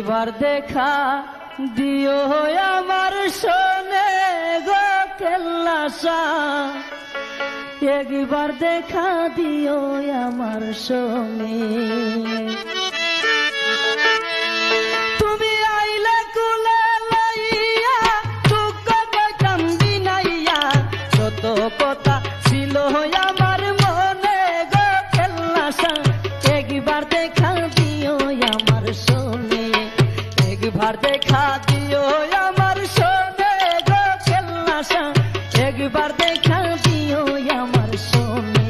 একবার দেখা দিও আমার সোনে গো কেল্লাসা, একবার দেখা দিও আমার সোনে। তুমি আইলে কুলে লইয়া দুঃখ কইতাম বিনাইয়া, যত কথা ছিল আমার মনে গো কেল্লাসা, একবার দেখা দিও আমার সোনে, একবার দেখা দিও আমার সোনে গো কেল্লাসা, একবার দেখা দিও আমার সোনে।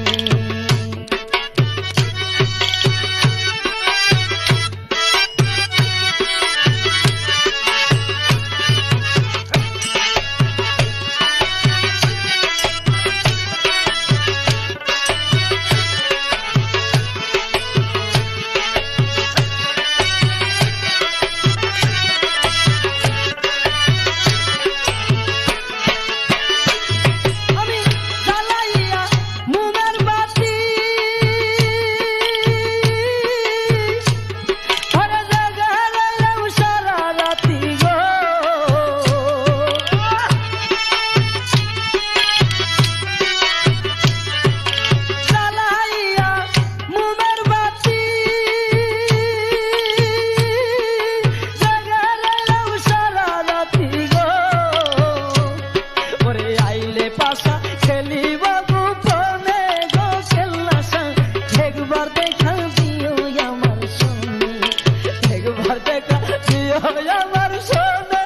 আমার সোনে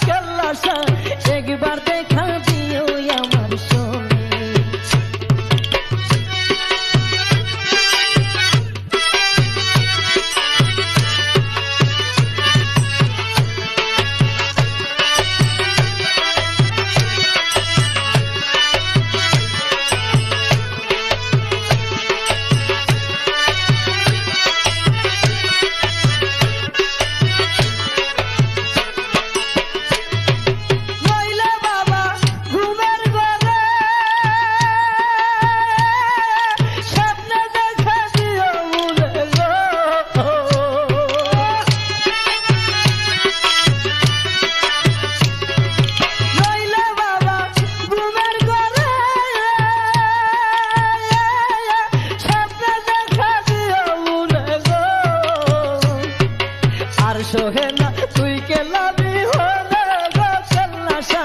কেল্লাসা, একবার দেখা দিও আমার সোনে। সোহে না তুই কেলাবি হলে গো কেল্লাসা,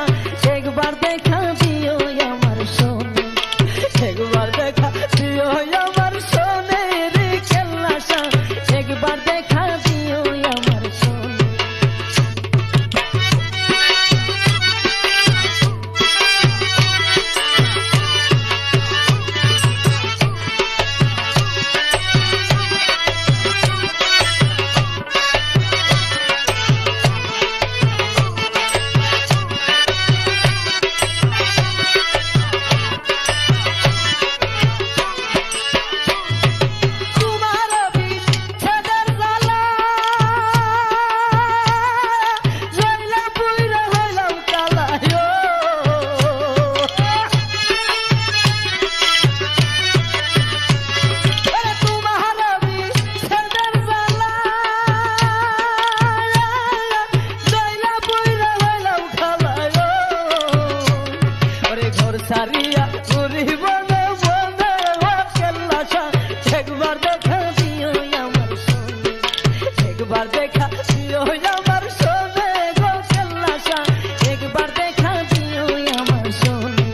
একবার দেখা দিও আমার সোনে, একবার দেখা দিও আমার সোনে রে কেল্লাসা, একবার দেখা দিও আমার সোনে। সারিয়া ঘুরি বনে বনে ও কেল্লাসা, একবার দেখা দিও আমার সোনে, একবার দেখা দিও আমার সোনে গো কেল্লাসা, একবার দেখা দিও আমার সোনে।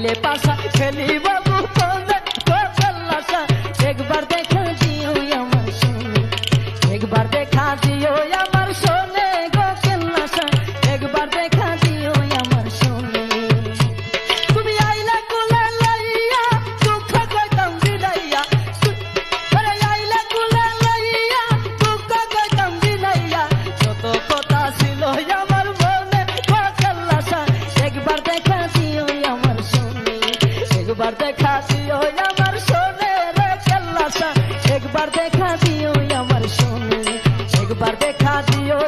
পাইলে পাশা খেলিব গোপনে গোপাল্লাসা একবার দেখা দিও আমার সোনে একবার দেখা দিও আমার সোনে গোপাল্লাসা একবার দেখা দিও আমার সোনে তুমি আইলা কুলে লইয়া দুঃখ কইতাম দিলাইয়া আরে আইলা কুলে লইয়া দুঃখ কইতাম দিলাইয়া যত কথা ছিল আমার মনে গোপাল্লাসা একবার দেখা দিও আমার সোনে একবার দেখা দিও আমার সোনে রে গোপাল্লাসা একবার দেখা দিও আমার সোনে একবার দেখা দিও